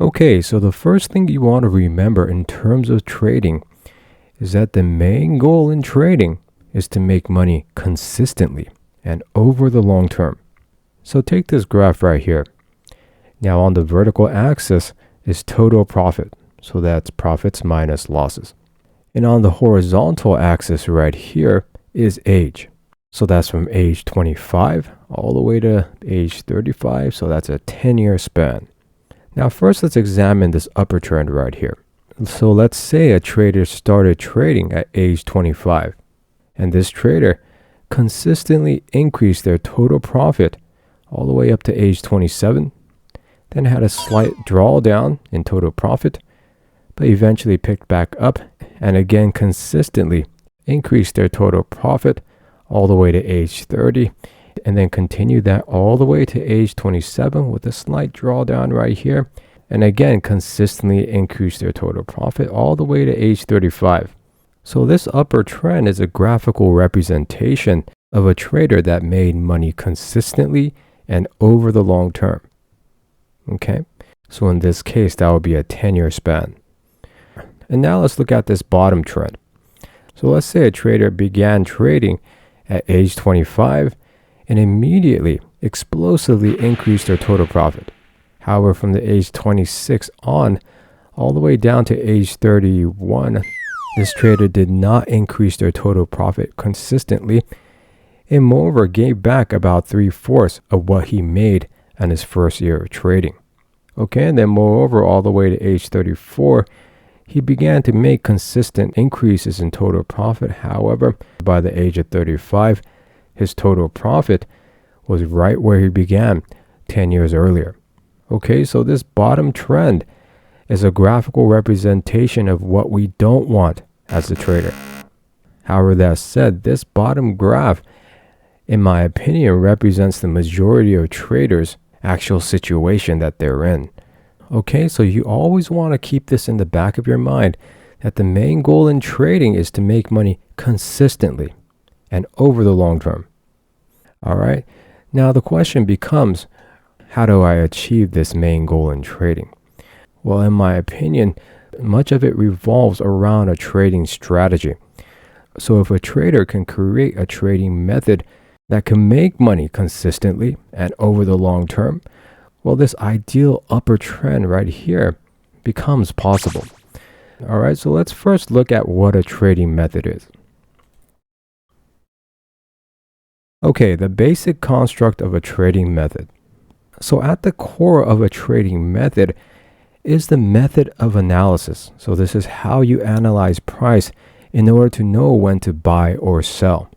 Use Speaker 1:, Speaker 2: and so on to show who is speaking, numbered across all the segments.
Speaker 1: Okay, so the first thing you want to remember in terms of trading is that the main goal in trading is to make money consistently and over the long term. So take this graph right here. Now on the vertical axis is total profit. So that's profits minus losses. And on the horizontal axis right here is age. So that's from age 25 all the way to age 35. So that's a 10-year span. Now first let's examine this upper trend right here. So let's say a trader started trading at age 25. And this trader consistently increased their total profit all the way up to age 27. Then had a slight drawdown in total profit, but eventually picked back up and again consistently increased their total profit all the way to age 30, and then continued that all the way to age 27 with a slight drawdown right here, and again consistently increased their total profit all the way to age 35. So this upper trend is a graphical representation of a trader that made money consistently and over the long term. Okay, so in this case, that would be a 10-year span. And now let's look at this bottom trend. So let's say a trader began trading at age 25 and immediately explosively increased their total profit. However, from the age 26 on, all the way down to age 31, this trader did not increase their total profit consistently, and moreover gave back about 3/4 of what he made in his first year of trading. Okay, and then moreover, all the way to age 34, he began to make consistent increases in total profit. However, by the age of 35, his total profit was right where he began 10 years earlier. Okay, so this bottom trend is a graphical representation of what we don't want as a trader. However, that said, this bottom graph, in my opinion, represents the majority of traders' actual situation that they're in. Okay, so you always want to keep this in the back of your mind, that the main goal in trading is to make money consistently and over the long term. All right, now the question becomes, how do I achieve this main goal in trading? Well, in my opinion, much of it revolves around a trading strategy. So if a trader can create a trading method that can make money consistently and over the long term, well, this ideal upper trend right here becomes possible. All right, so let's first look at what a trading method is. Okay, the basic construct of a trading method. So at the core of a trading method is the method of analysis. So this is how you analyze price in order to know when to buy or sell.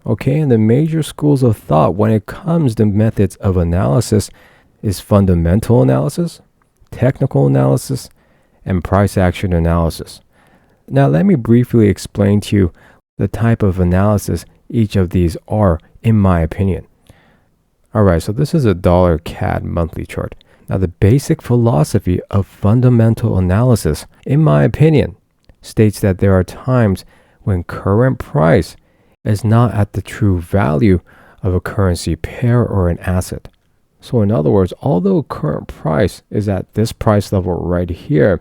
Speaker 1: Okay, and the major schools of thought when it comes to methods of analysis is fundamental analysis, technical analysis, and price action analysis. Now let me briefly explain to you the type of analysis each of these are, in my opinion. Alright, so this is a dollar CAD monthly chart. Now the basic philosophy of fundamental analysis, in my opinion, states that there are times when current price is not at the true value of a currency pair or an asset. So in other words, although current price is at this price level right here,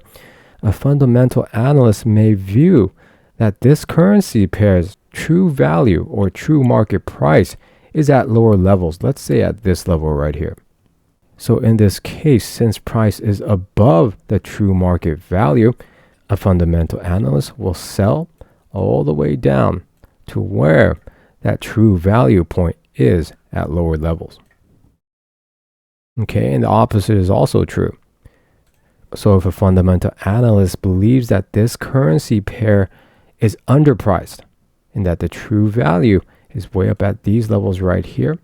Speaker 1: a fundamental analyst may view that this currency pair's true value or true market price is at lower levels, let's say at this level right here. So in this case, since price is above the true market value, a fundamental analyst will sell all the way down to where that true value point is at lower levels. Okay, and the opposite is also true. So if a fundamental analyst believes that this currency pair is underpriced and that the true value is way up at these levels right here,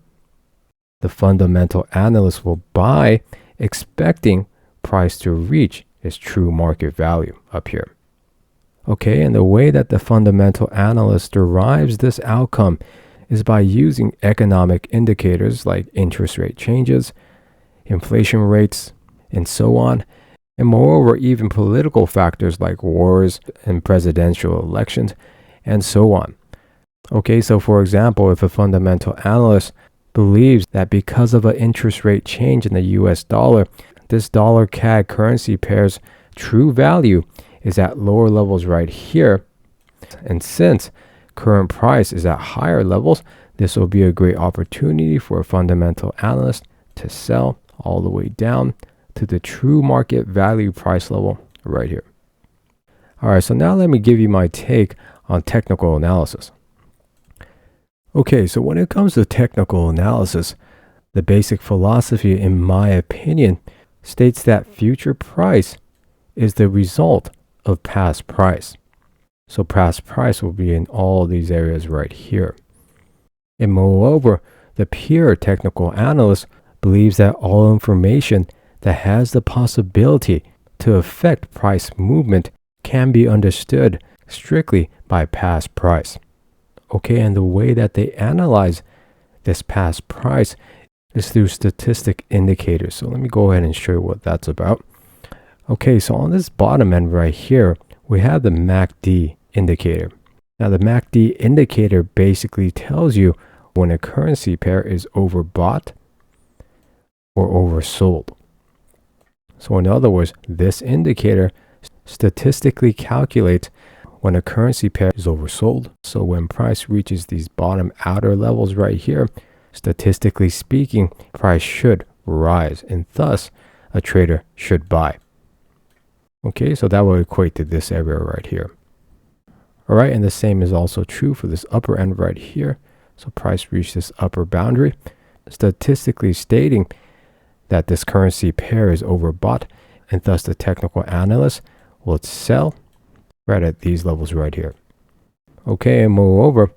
Speaker 1: the fundamental analyst will buy expecting price to reach its true market value up here. Okay, and the way that the fundamental analyst derives this outcome is by using economic indicators like interest rate changes, inflation rates, and so on, and moreover even political factors like wars and presidential elections, and so on. Okay, so for example, if a fundamental analyst believes that because of an interest rate change in the US dollar, this dollar CAD currency pair's true value is at lower levels right here. And since current price is at higher levels, this will be a great opportunity for a fundamental analyst to sell all the way down to the true market value price level right here. All right, so now let me give you my take on technical analysis. Okay, so when it comes to technical analysis, the basic philosophy, in my opinion, states that future price is the result of past price. So past price will be in all these areas right here. And moreover, the pure technical analyst believes that all information that has the possibility to affect price movement can be understood strictly by past price. Okay, and the way that they analyze this past price is through statistic indicators. So let me go ahead and show you what that's about. Okay, so on this bottom end right here, we have the MACD indicator. Now the MACD indicator basically tells you when a currency pair is overbought or oversold. So in other words, this indicator statistically calculates when a currency pair is oversold. So when price reaches these bottom outer levels right here, statistically speaking, price should rise, and thus a trader should buy. Okay, so that would equate to this area right here. All right, and the same is also true for this upper end right here. So price reached this upper boundary, statistically stating that this currency pair is overbought, and thus the technical analyst will sell right at these levels right here. Okay, and moreover,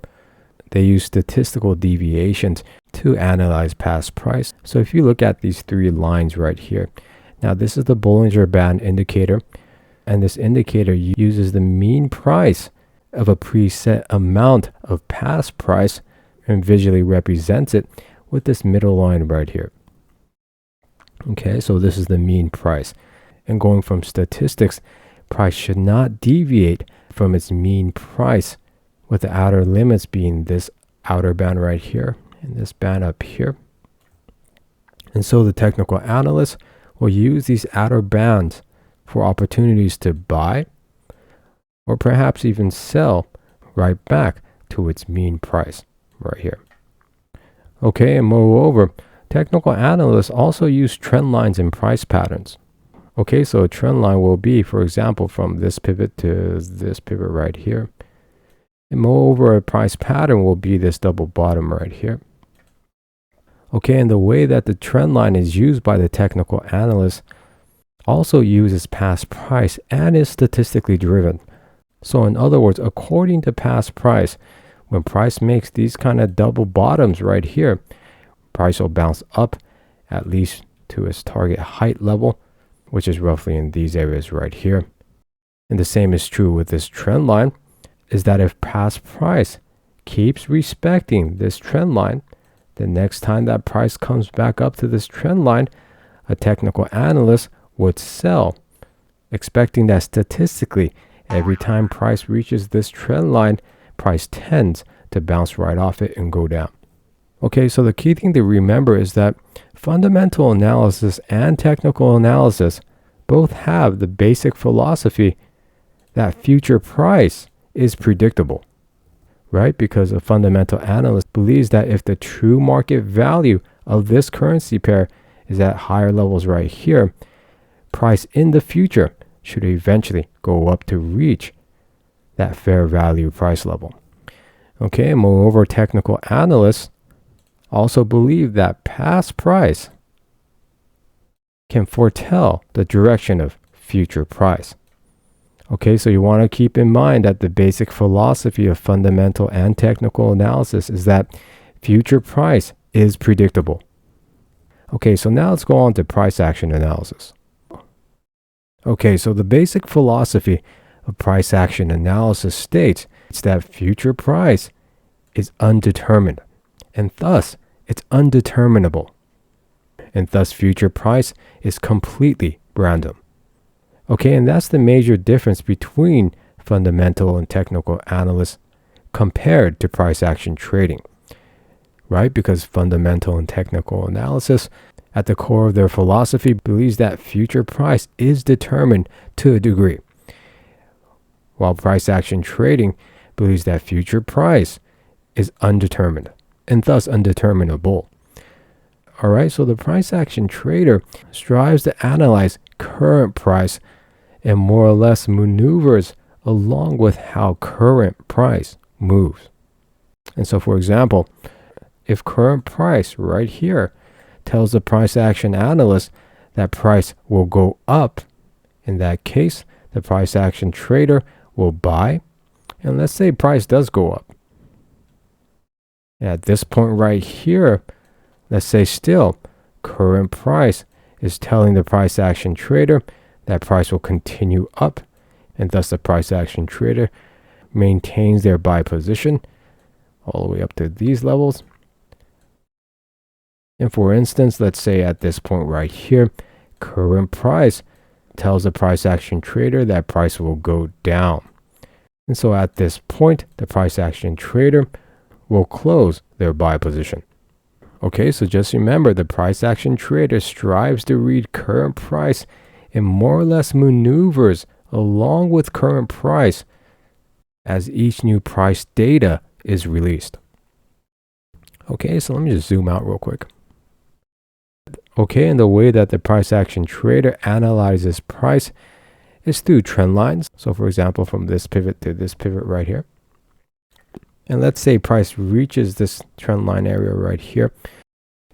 Speaker 1: they use statistical deviations to analyze past price. So if you look at these three lines right here, now this is the Bollinger Band indicator, and this indicator uses the mean price of a preset amount of past price and visually represents it with this middle line right here. Okay, so this is the mean price. And going from statistics, price should not deviate from its mean price, with the outer limits being this outer band right here and this band up here. And so the technical analyst will use these outer bands for opportunities to buy or perhaps even sell right back to its mean price right here. Okay, and moreover, technical analysts also use trend lines and price patterns. Okay, so a trend line will be, for example, from this pivot to this pivot right here. And moreover, a price pattern will be this double bottom right here. Okay, and the way that the trend line is used by the technical analyst also uses past price and is statistically driven. So in other words, according to past price, when price makes these kind of double bottoms right here, price will bounce up at least to its target height level, which is roughly in these areas right here. And the same is true with this trend line, is that if past price keeps respecting this trend line, the next time that price comes back up to this trend line, a technical analyst would sell, expecting that statistically, every time price reaches this trend line, price tends to bounce right off it and go down. Okay, so the key thing to remember is that fundamental analysis and technical analysis both have the basic philosophy that future price is predictable, right? Because a fundamental analyst believes that if the true market value of this currency pair is at higher levels right here, price in the future should eventually go up to reach that fair value price level. Okay, and moreover, technical analysts also believe that past price can foretell the direction of future price. Okay, so you want to keep in mind that the basic philosophy of fundamental and technical analysis is that future price is predictable. Okay, so now let's go on to price action analysis. Okay, so the basic philosophy of price action analysis states that future price is undetermined, and thus it's undeterminable, and thus future price is completely random. Okay, and that's the major difference between fundamental and technical analysts compared to price action trading, right? Because fundamental and technical analysis at the core of their philosophy, believes that future price is determined to a degree, while price action trading believes that future price is undetermined and thus undeterminable. All right, so the price action trader strives to analyze current price and more or less maneuvers along with how current price moves. And so, for example, if current price right here tells the price action analyst that price will go up, in that case, the price action trader will buy. And let's say price does go up. And at this point right here, let's say still current price is telling the price action trader that price will continue up, and thus the price action trader maintains their buy position all the way up to these levels. And for instance, let's say at this point right here, current price tells the price action trader that price will go down. And so at this point, the price action trader will close their buy position. Okay, so just remember, the price action trader strives to read current price and more or less maneuvers along with current price as each new price data is released. Okay, so let me just zoom out real quick. Okay, and the way that the price action trader analyzes price is through trend lines. So for example, from this pivot to this pivot right here. And let's say price reaches this trend line area right here.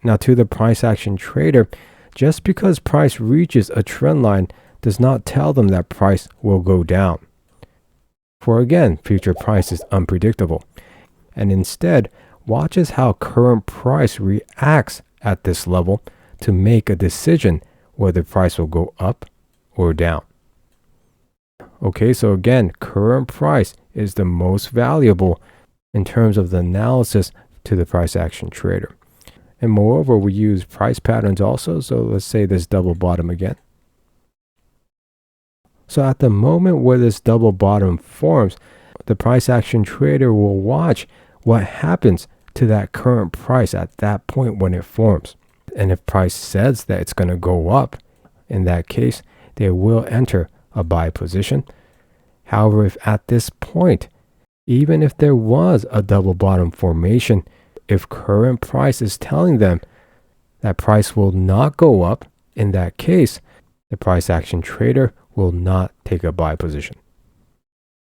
Speaker 1: Now to the price action trader, just because price reaches a trend line does not tell them that price will go down. For again, future price is unpredictable. And instead, watches how current price reacts at this level to make a decision whether price will go up or down. Okay, so again, current price is the most valuable in terms of the analysis to the price action trader. And moreover, we use price patterns also. So let's say this double bottom again. So at the moment where this double bottom forms, the price action trader will watch what happens to that current price at that point when it forms. And if price says that it's going to go up, in that case, they will enter a buy position. However, if at this point, even if there was a double bottom formation, if current price is telling them that price will not go up, in that case, the price action trader will not take a buy position.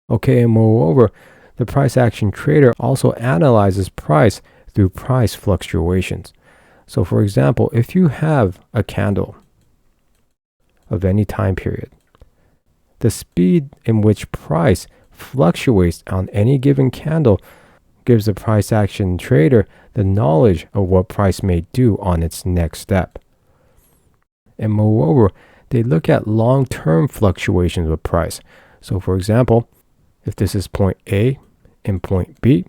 Speaker 1: Okay, and moreover, the price action trader also analyzes price through price fluctuations. So for example, if you have a candle of any time period, the speed in which price fluctuates on any given candle gives the price action trader the knowledge of what price may do on its next step. And moreover, they look at long-term fluctuations of price. So for example, if this is point A and point B,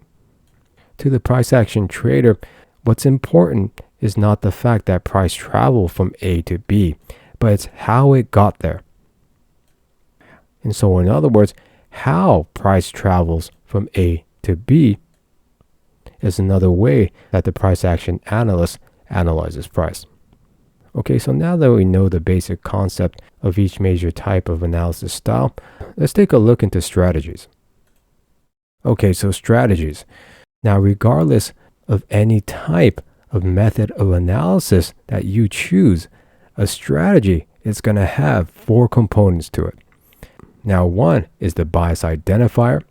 Speaker 1: to the price action trader, what's important is not the fact that price traveled from A to B, but it's how it got there. And so in other words, how price travels from A to B is another way that the price action analyst analyzes price. Okay, so now that we know the basic concept of each major type of analysis style, let's take a look into strategies. Okay, so strategies. Now, regardless of any type of method of analysis that you choose, a strategy is going to have 4 components to it. Now, one is the bias identifier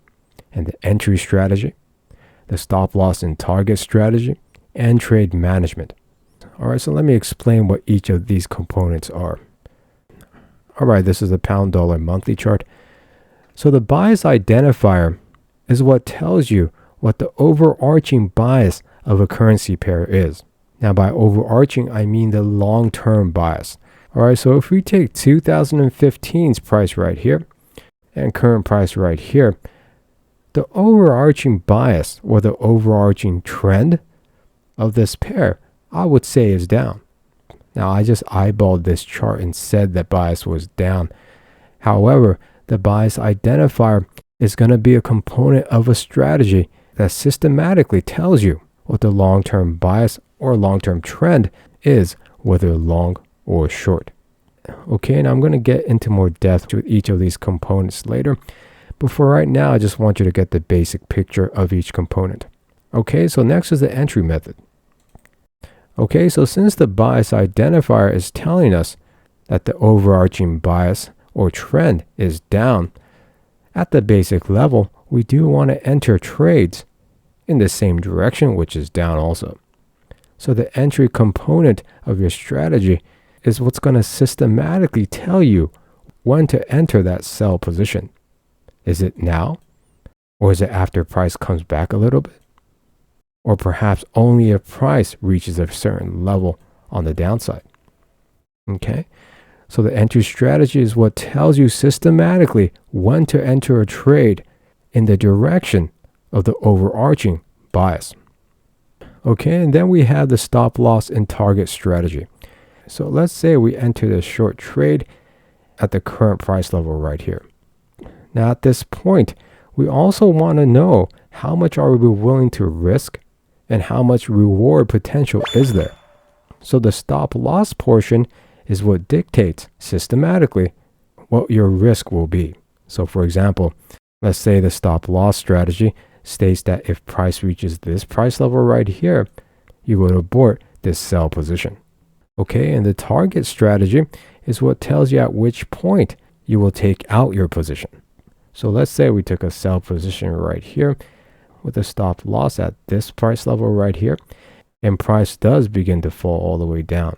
Speaker 1: and the entry strategy, the stop loss and target strategy, and trade management. All right, so let me explain what each of these components are. All right, this is the pound dollar monthly chart. So the bias identifier is what tells you what the overarching bias of a currency pair is. Now by overarching, I mean the long-term bias. All right, so if we take 2015's price right here and current price right here, the overarching bias or the overarching trend of this pair, I would say, is down. Now I just eyeballed this chart and said that bias was down. However, the bias identifier is going to be a component of a strategy that systematically tells you what the long-term bias or long-term trend is whether long or short. Okay, and I'm going to get into more depth with each of these components later. But for right now, I just want you to get the basic picture of each component. Okay, so next is the entry method. Okay, so since the bias identifier is telling us that the overarching bias or trend is down, at the basic level, we do want to enter trades in the same direction, which is down also. So the entry component of your strategy is what's going to systematically tell you when to enter that sell position. Is it now? Or is it after price comes back a little bit? Or perhaps only if price reaches a certain level on the downside? Okay, so the entry strategy is what tells you systematically when to enter a trade in the direction of the overarching bias. Okay, and then we have the stop loss and target strategy. So let's say we enter a short trade at the current price level right here. Now at this point, we also want to know how much are we willing to risk and how much reward potential is there. So the stop loss portion is what dictates systematically what your risk will be. So for example, let's say the stop loss strategy states that if price reaches this price level right here, you would abort this sell position. Okay, and the target strategy is what tells you at which point you will take out your position. So let's say we took a sell position right here with a stop loss at this price level right here, and price does begin to fall all the way down.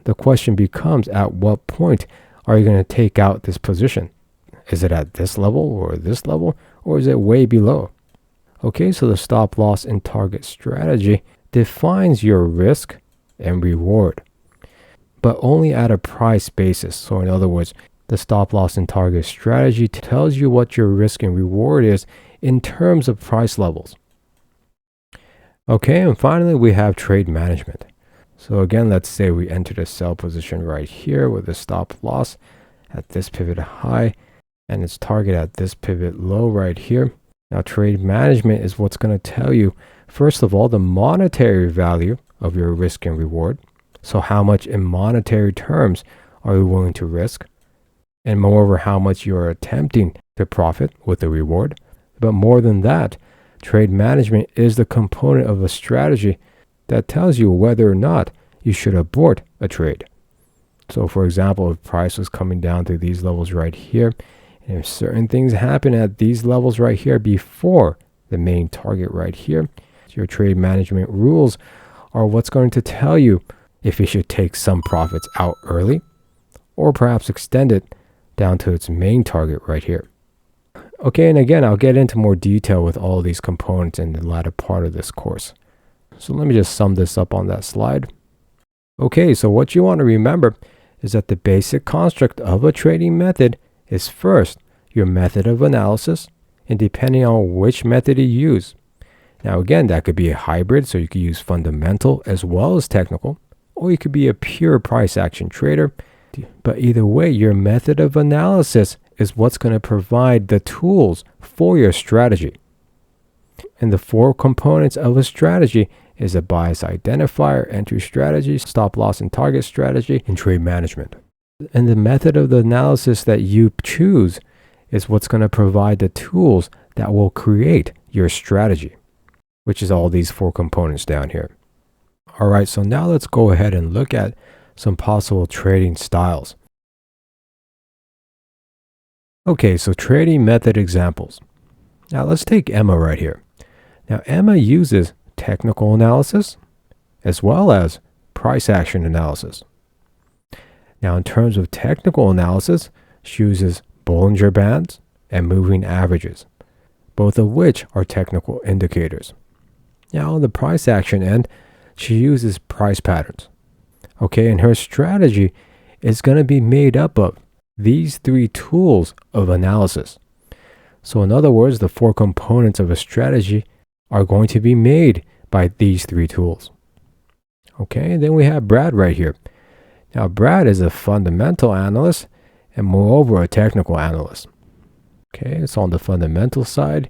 Speaker 1: The question becomes, at what point are you going to take out this position? Is it at this level, or is it way below? Okay, so the stop loss and target strategy defines your risk and reward, but only at a price basis. So in other words, the stop loss and target strategy tells you what your risk and reward is in terms of price levels. Okay, and finally we have trade management. So again, let's say we entered a sell position right here with a stop loss at this pivot high and its target at this pivot low right here. Now trade management is what's going to tell you, first of all, the monetary value of your risk and reward. So how much in monetary terms are you willing to risk? And moreover, how much you are attempting to profit with the reward. But more than that, trade management is the component of a strategy that tells you whether or not you should abort a trade. So for example, if price was coming down to these levels right here, and if certain things happen at these levels right here before the main target right here, your trade management rules are what's going to tell you if you should take some profits out early or perhaps extend it down to its main target right here. Okay, and again, I'll get into more detail with all these components in the latter part of this course. So let me just sum this up on that slide. Okay, so what you want to remember is that the basic construct of a trading method is first your method of analysis, and depending on which method you use. Now again, that could be a hybrid, so you could use fundamental as well as technical, or you could be a pure price action trader. But either way, your method of analysis is what's going to provide the tools for your strategy. And the four components of a strategy is a bias identifier, entry strategy, stop loss and target strategy, and trade management. And the method of the analysis that you choose is what's going to provide the tools that will create your strategy, which is all these four components down here. All right, so now let's go ahead and look at some possible trading styles. Okay, so trading method examples. Now let's take Emma right here. Now Emma uses technical analysis as well as price action analysis. Now in terms of technical analysis, she uses Bollinger Bands and moving averages, both of which are technical indicators. Now on the price action end, she uses price patterns. Okay, and her strategy is going to be made up of these three tools of analysis. So in other words, the four components of a strategy are going to be made by these three tools. Okay, and then we have Brad right here. Now Brad is a fundamental analyst and moreover a technical analyst. Okay, so on the fundamental side,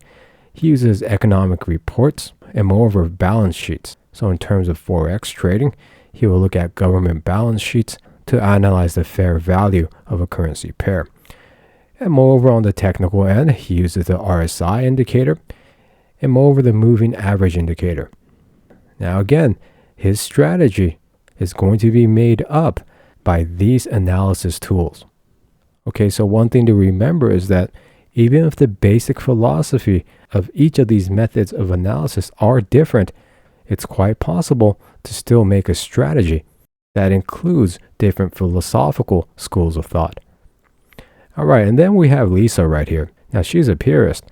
Speaker 1: he uses economic reports and moreover balance sheets. So in terms of Forex trading, he will look at government balance sheets to analyze the fair value of a currency pair. And moreover, on the technical end, he uses the RSI indicator and moreover the moving average indicator. Now again, his strategy is going to be made up by these analysis tools. Okay, so one thing to remember is that even if the basic philosophy of each of these methods of analysis are different, it's quite possible to still make a strategy that includes different philosophical schools of thought. All right, and then we have Lisa right here. Now she's a purist,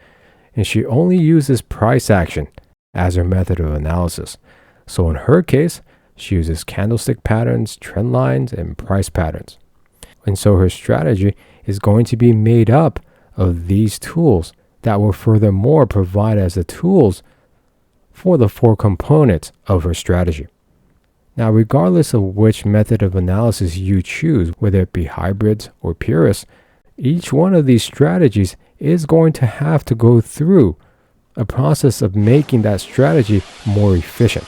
Speaker 1: and she only uses price action as her method of analysis. So in her case, she uses candlestick patterns, trend lines, and price patterns. And so her strategy is going to be made up of these tools that will furthermore provide as the tools for the 4 components of her strategy. Now, regardless of which method of analysis you choose, whether it be hybrids or purists, each one of these strategies is going to have to go through a process of making that strategy more efficient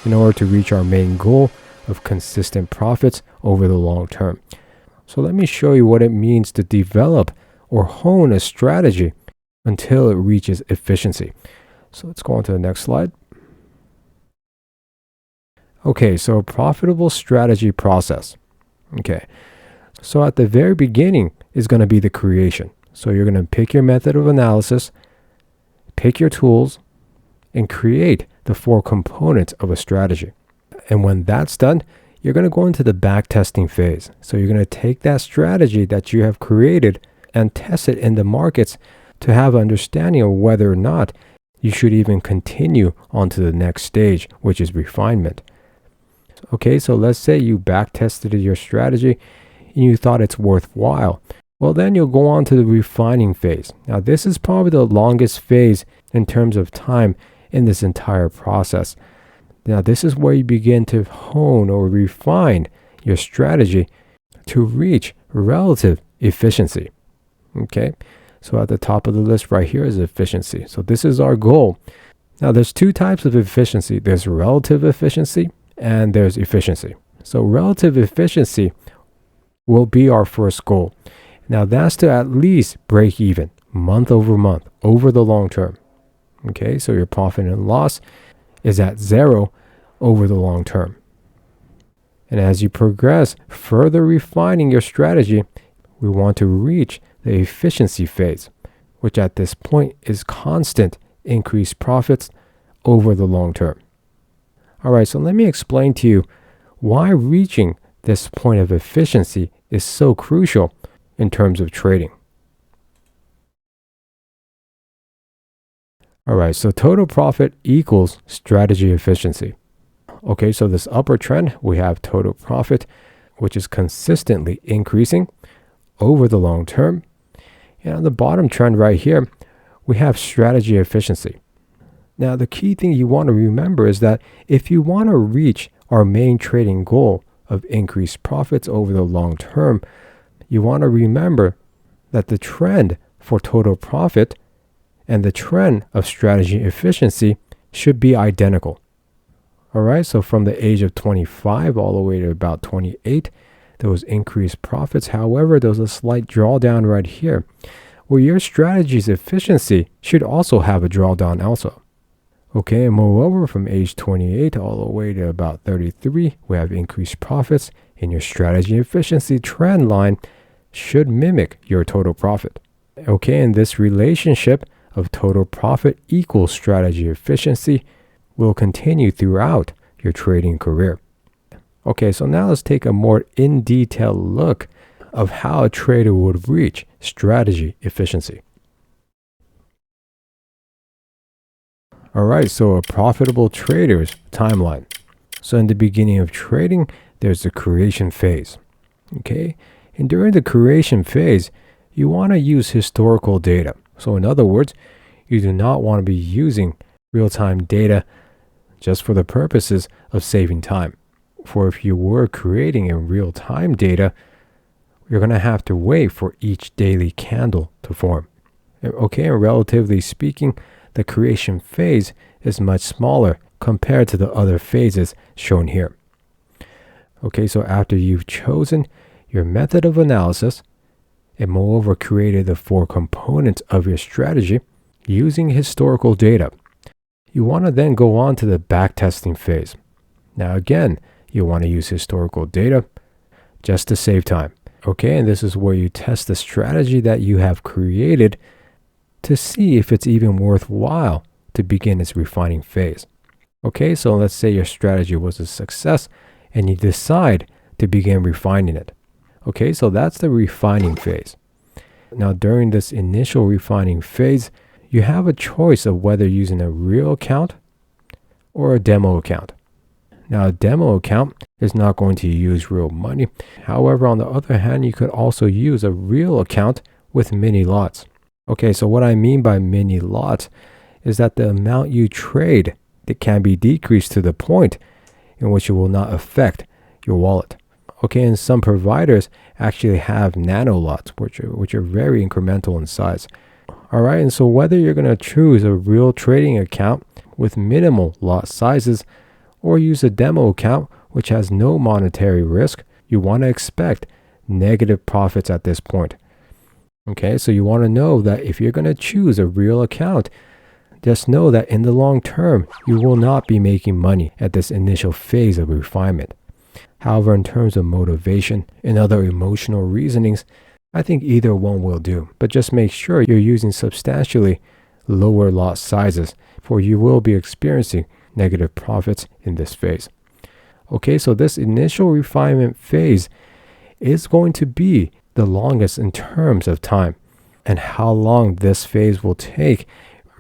Speaker 1: in order to reach our main goal of consistent profits over the long term. So let me show you what it means to develop or hone a strategy until it reaches efficiency. So let's go on to the next slide. Okay, so a profitable strategy process. Okay, so at the very beginning is going to be the creation. So you're going to pick your method of analysis, pick your tools, and create the 4 components of a strategy. And when that's done, you're going to go into the back testing phase. So you're going to take that strategy that you have created and test it in the markets to have an understanding of whether or not you should even continue on to the next stage, which is refinement. Okay, so let's say you back tested your strategy and you thought it's worthwhile. Well, then you'll go on to the refining phase. Now, this is probably the longest phase in terms of time in this entire process. Now, this is where you begin to hone or refine your strategy to reach relative efficiency. Okay, so at the top of the list right here is efficiency. So this is our goal. Now, there's 2 types of efficiency. There's relative efficiency and there's efficiency. So relative efficiency will be our first goal. Now, that's to at least break even month over month over the long term. Okay, so your profit and loss is at 0 over the long term. And as you progress further refining your strategy, we want to reach the efficiency phase, which at this point is constant increased profits over the long term. All right, so let me explain to you why reaching this point of efficiency is so crucial in terms of trading. All right, so total profit equals strategy efficiency. Okay, so this upper trend, we have total profit, which is consistently increasing over the long term. And on the bottom trend right here, we have strategy efficiency. Now, the key thing you want to remember is that if you want to reach our main trading goal of increased profits over the long term, you want to remember that the trend for total profit and the trend of strategy efficiency should be identical. All right, so from the age of 25 all the way to about 28, there was increased profits. However, there was a slight drawdown right here, where your strategy's efficiency should also have a drawdown also. Okay, and moreover, from age 28 all the way to about 33, we have increased profits, and your strategy efficiency trend line should mimic your total profit. Okay, and this relationship of total profit equals strategy efficiency will continue throughout your trading career. Okay, so now let's take a more in-detail look of how a trader would reach strategy efficiency. All right, so a profitable trader's timeline. So in the beginning of trading, there's the creation phase. Okay, and during the creation phase, you want to use historical data. So in other words, you do not want to be using real-time data just for the purposes of saving time. For if you were creating in real-time data, you're going to have to wait for each daily candle to form. Okay, and relatively speaking, the creation phase is much smaller compared to the other phases shown here. Okay, so after you've chosen your method of analysis and moreover created the four components of your strategy using historical data, you want to then go on to the backtesting phase. Now again, you want to use historical data just to save time. Okay, and this is where you test the strategy that you have created to see if it's even worthwhile to begin its refining phase. Okay, so let's say your strategy was a success and you decide to begin refining it. Okay, so that's the refining phase. Now during this initial refining phase, you have a choice of whether using a real account or a demo account. Now a demo account is not going to use real money. However, on the other hand, you could also use a real account with mini lots. Okay, so what I mean by mini lots is that the amount you trade that can be decreased to the point in which it will not affect your wallet. Okay, and some providers actually have nano lots, which are very incremental in size. All right, and so whether you're going to choose a real trading account with minimal lot sizes or use a demo account which has no monetary risk, you want to expect negative profits at this point. Okay, so you want to know that if you're going to choose a real account, just know that in the long term, you will not be making money at this initial phase of refinement. However, in terms of motivation and other emotional reasonings, I think either one will do. But just make sure you're using substantially lower lot sizes, for you will be experiencing negative profits in this phase. Okay, so this initial refinement phase is going to be the longest in terms of time. And how long this phase will take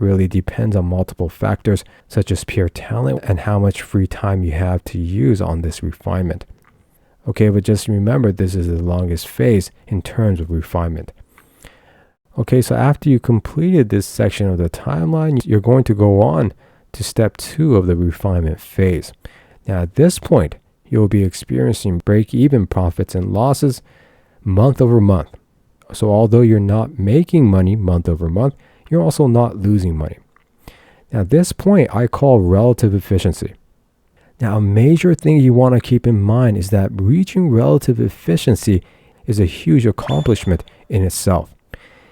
Speaker 1: really depends on multiple factors, such as pure talent and how much free time you have to use on this refinement. Okay, but just remember, this is the longest phase in terms of refinement. Okay, so after you completed this section of the timeline, you're going to go on to step 2 of the refinement phase. Now, at this point, you'll be experiencing break-even profits and losses month over month. So although you're not making money month over month, you're also not losing money. Now, this point I call relative efficiency. Now, a major thing you want to keep in mind is that reaching relative efficiency is a huge accomplishment in itself,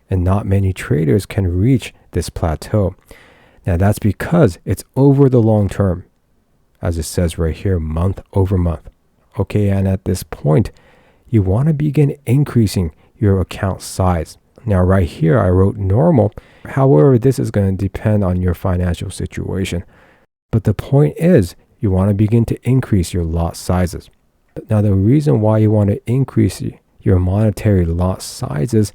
Speaker 1: and not many traders can reach this plateau. Now, that's because it's over the long term, as it says right here, month over month. Okay, and at this point, you want to begin increasing your account size. Now, right here, I wrote normal. However, this is going to depend on your financial situation. But the point is, you want to begin to increase your lot sizes. Now, the reason why you want to increase your monetary lot sizes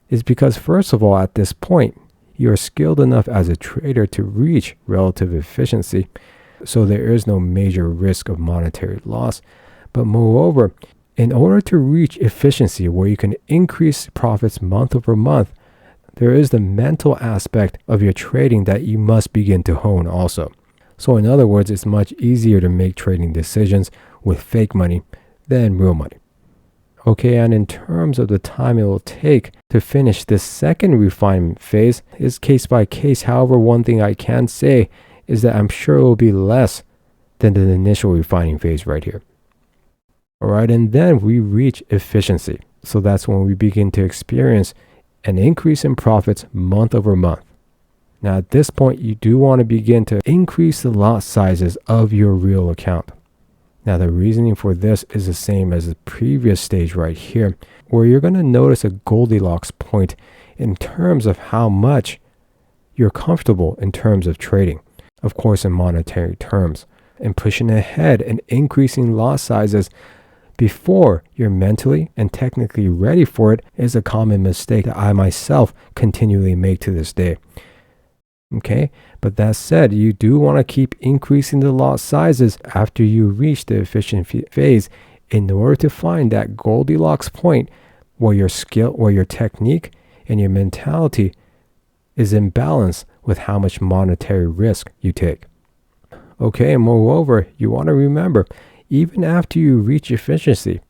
Speaker 1: is because, first of all, at this point, you're skilled enough as a trader to reach relative efficiency, so there is no major risk of monetary loss. But moreover, in order to reach efficiency where you can increase profits month over month, there is the mental aspect of your trading that you must begin to hone also. So in other words, it's much easier to make trading decisions with fake money than real money. Okay, and in terms of the time it will take to finish this second refinement phase is case by case. However, one thing I can say is that I'm sure it will be less than the initial refining phase right here. All right, and then we reach efficiency. So that's when we begin to experience an increase in profits month over month. Now, at this point, you do want to begin to increase the lot sizes of your real account. Now, the reasoning for this is the same as the previous stage right here, where you're going to notice a Goldilocks point in terms of how much you're comfortable in terms of trading, of course, in monetary terms, and pushing ahead and increasing lot sizes before you're mentally and technically ready for it is a common mistake that I myself continually make to this day. Okay, but that said, you do want to keep increasing the lot sizes after you reach the efficiency phase in order to find that Goldilocks point where your skill, where your technique and your mentality is in balance with how much monetary risk you take. Okay, and moreover, you want to remember, even after you reach efficiency,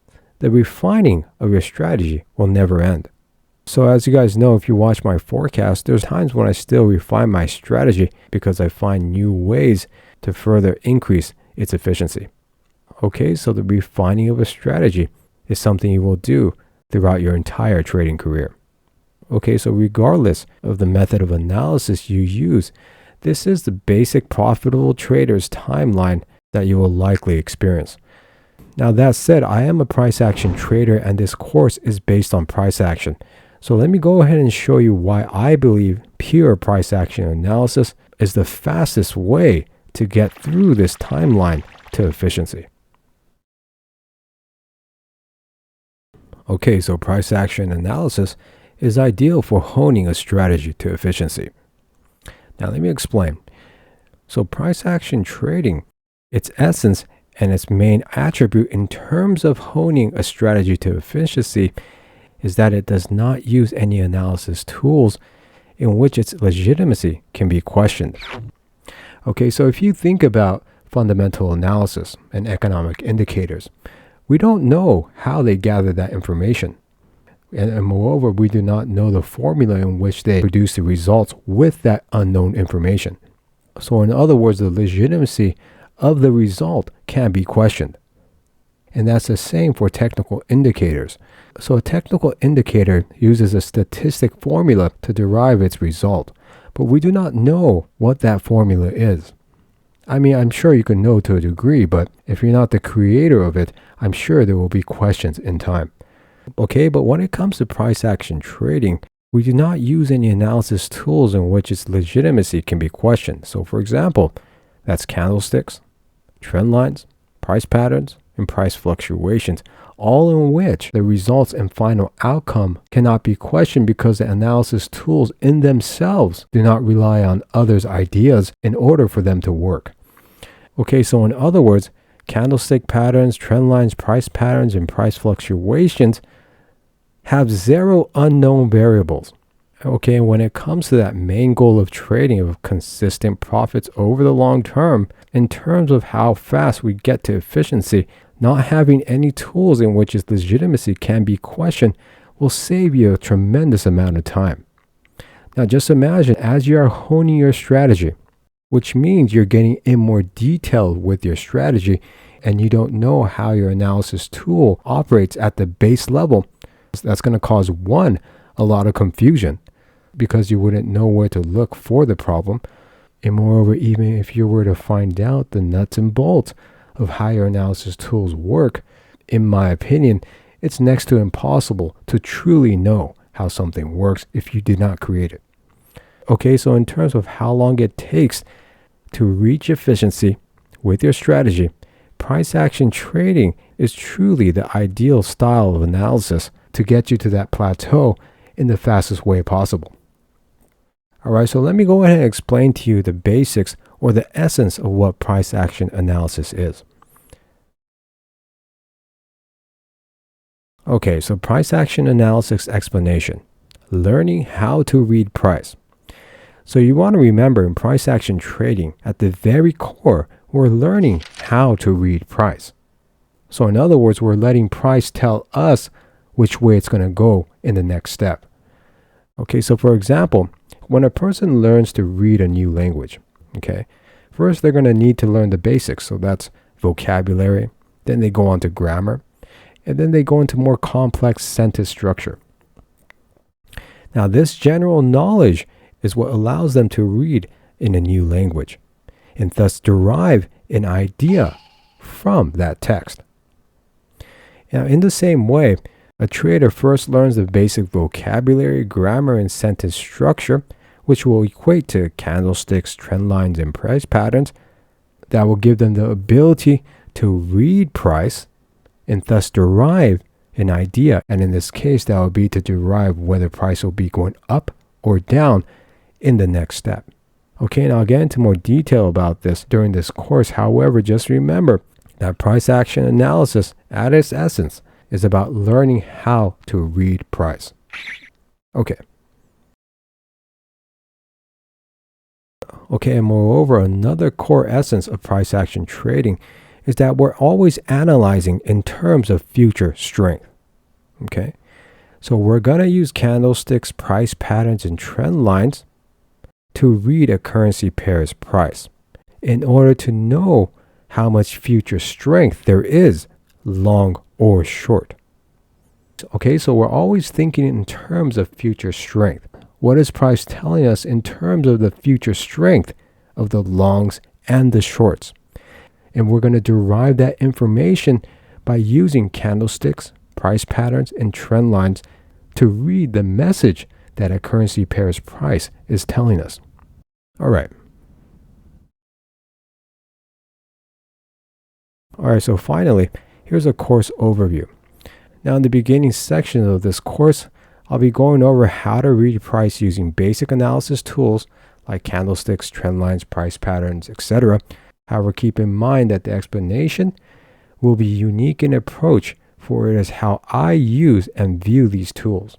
Speaker 1: the refining of your strategy will never end. So as you guys know, if you watch my forecast, there's times when I still refine my strategy because I find new ways to further increase its efficiency. Okay, so the refining of a strategy is something you will do throughout your entire trading career. Okay, so regardless of the method of analysis you use, this is the basic profitable trader's timeline that you will likely experience. Now that said, I am a price action trader and this course is based on price action. So let me go ahead and show you why I believe pure price action analysis is the fastest way to get through this timeline to efficiency. Okay, so price action analysis is ideal for honing a strategy to efficiency. Now let me explain. So price action trading, its essence and its main attribute in terms of honing a strategy to efficiency is that it does not use any analysis tools in which its legitimacy can be questioned. Okay, so if you think about fundamental analysis and economic indicators, we don't know how they gather that information. And moreover, we do not know the formula in which they produce the results with that unknown information. So in other words, the legitimacy of the result can be questioned. And that's the same for technical indicators. So a technical indicator uses a statistic formula to derive its result, but we do not know what that formula is. I mean, I'm sure you can know to a degree, but if you're not the creator of it, I'm sure there will be questions in time. Okay, but when it comes to price action trading, we do not use any analysis tools in which its legitimacy can be questioned. So for example, that's candlesticks, trend lines, price patterns, and price fluctuations, all in which the results and final outcome cannot be questioned because the analysis tools in themselves do not rely on others' ideas in order for them to work. Okay, so in other words, candlestick patterns, trend lines, price patterns, and price fluctuations have zero unknown variables. Okay, and when it comes to that main goal of trading of consistent profits over the long term, in terms of how fast we get to efficiency, not having any tools in which its legitimacy can be questioned will save you a tremendous amount of time. Now just imagine as you are honing your strategy, which means you're getting in more detail with your strategy and you don't know how your analysis tool operates at the base level. That's going to cause a lot of confusion because you wouldn't know where to look for the problem. And moreover, even if you were to find out the nuts and bolts of how your analysis tools work, in my opinion, it's next to impossible to truly know how something works if you did not create it. Okay, so in terms of how long it takes to reach efficiency with your strategy, price action trading is truly the ideal style of analysis to get you to that plateau in the fastest way possible. All right, so let me go ahead and explain to you the basics or the essence of what price action analysis is. Okay, so price action analysis explanation, learning how to read price. So you want to remember in price action trading, at the very core, we're learning how to read price. So in other words, we're letting price tell us which way it's going to go in the next step. Okay, so for example, when a person learns to read a new language, okay, first they're going to need to learn the basics. So that's vocabulary. Then they go on to grammar. And then they go into more complex sentence structure. Now, this general knowledge is what allows them to read in a new language and thus derive an idea from that text. Now, in the same way, a trader first learns the basic vocabulary, grammar, and sentence structure, which will equate to candlesticks, trend lines, and price patterns that will give them the ability to read price and thus derive an idea. And in this case, that will be to derive whether price will be going up or down in the next step. Okay, and I'll get into more detail about this during this course. However, just remember that price action analysis at its essence is about learning how to read price. Okay. Okay, and moreover, another core essence of price action trading is that we're always analyzing in terms of future strength. Okay, so we're going to use candlesticks, price patterns, and trend lines to read a currency pair's price in order to know how much future strength there is, long or short. Okay, so we're always thinking in terms of future strength. What is price telling us in terms of the future strength of the longs and the shorts? And we're going to derive that information by using candlesticks, price patterns, and trend lines to read the message that a currency pair's price is telling us. All right. So finally, here's a course overview. Now in the beginning section of this course, I'll be going over how to read price using basic analysis tools like candlesticks, trend lines, price patterns, etc. However, keep in mind that the explanation will be unique in approach, for it is how I use and view these tools.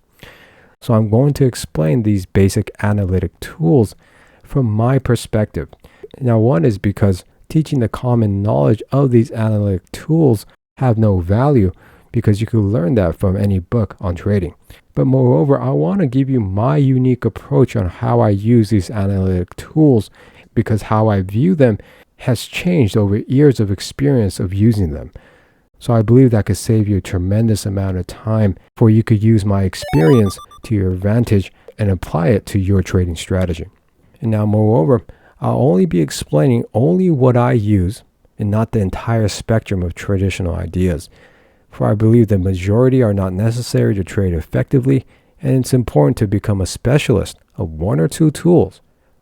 Speaker 1: So I'm going to explain these basic analytic tools from my perspective. Now, one is because teaching the common knowledge of these analytic tools have no value, because you could learn that from any book on trading. But moreover, I want to give you my unique approach on how I use these analytic tools, because how I view them has changed over years of experience of using them. So I believe that could save you a tremendous amount of time, for you could use my experience to your advantage and apply it to your trading strategy. And now moreover, I'll only be explaining only what I use and not the entire spectrum of traditional ideas. For I believe the majority are not necessary to trade effectively, and it's important to become a specialist of one or two tools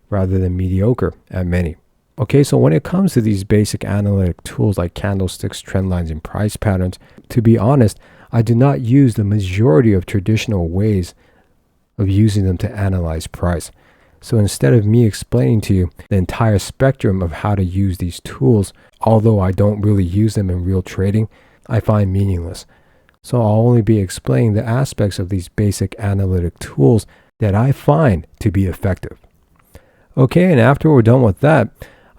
Speaker 1: rather than mediocre at many. Okay, so when it comes to these basic analytic tools like candlesticks, trend lines, and price patterns, to be honest, I do not use the majority of traditional ways of using them to analyze price. So instead of me explaining to you the entire spectrum of how to use these tools, although I don't really use them in real trading, I find meaningless. So I'll only be explaining the aspects of these basic analytic tools that I find to be effective. Okay, and after we're done with that,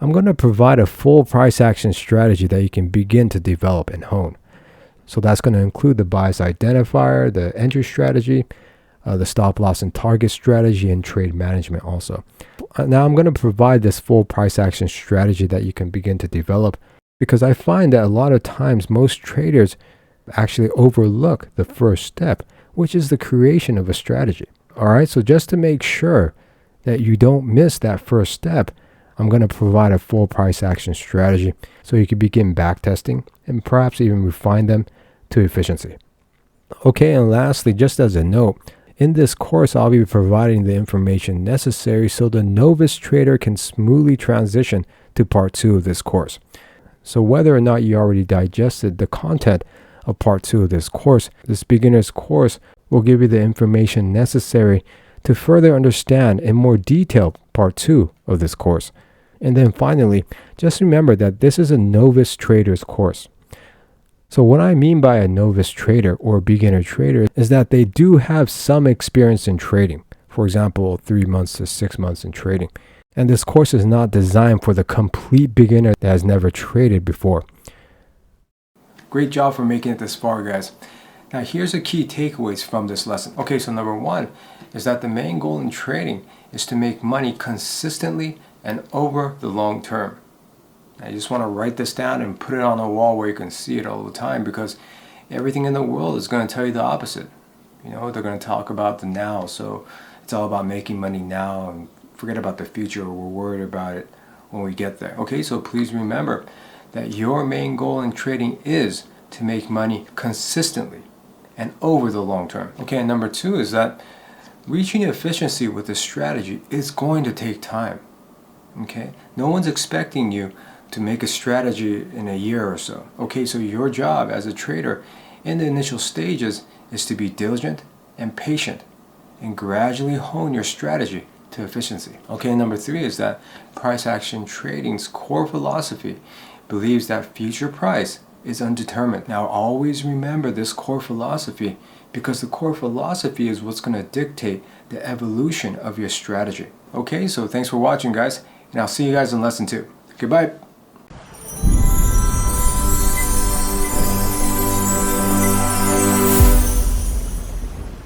Speaker 1: I'm going to provide a full price action strategy that you can begin to develop and hone. So that's going to include the bias identifier, the entry strategy, the stop loss and target strategy, and trade management also. Now I'm going to provide this full price action strategy that you can begin to develop, because I find that a lot of times most traders actually overlook the first step, which is the creation of a strategy. All right, so just to make sure that you don't miss that first step, I'm going to provide a full price action strategy so you can begin backtesting and perhaps even refine them to efficiency. Okay, and lastly, just as a note, in this course, I'll be providing the information necessary so the novice trader can smoothly transition to part 2 of this course. So whether or not you already digested the content of part 2 of this course, this beginner's course will give you the information necessary to further understand in more detail part 2 of this course. And then finally, just remember that this is a novice trader's course. So what I mean by a novice trader or beginner trader is that they do have some experience in trading. For example, 3 months to 6 months in trading. And this course is not designed for the complete beginner that has never traded before. Great job for making it this far, guys. Now here's the key takeaways from this lesson. Okay, so number 1 is that the main goal in trading is to make money consistently and over the long term. I just want to write this down and put it on a wall where you can see it all the time, because everything in the world is going to tell you the opposite. You know, they're going to talk about the now, so it's all about making money now and forget about the future, or we're worried about it when we get there. Okay, so please remember that your main goal in trading is to make money consistently and over the long term. Okay, and number 2 is that reaching efficiency with this strategy is going to take time. Okay, no one's expecting you to make a strategy in a year or so. Okay, so your job as a trader in the initial stages is to be diligent and patient and gradually hone your strategy to efficiency. Okay, number 3 is that price action trading's core philosophy believes that future price is undetermined. Now always remember this core philosophy, because the core philosophy is what's going to dictate the evolution of your strategy. Okay, so thanks for watching, guys, and I'll see you guys in lesson 2. Goodbye.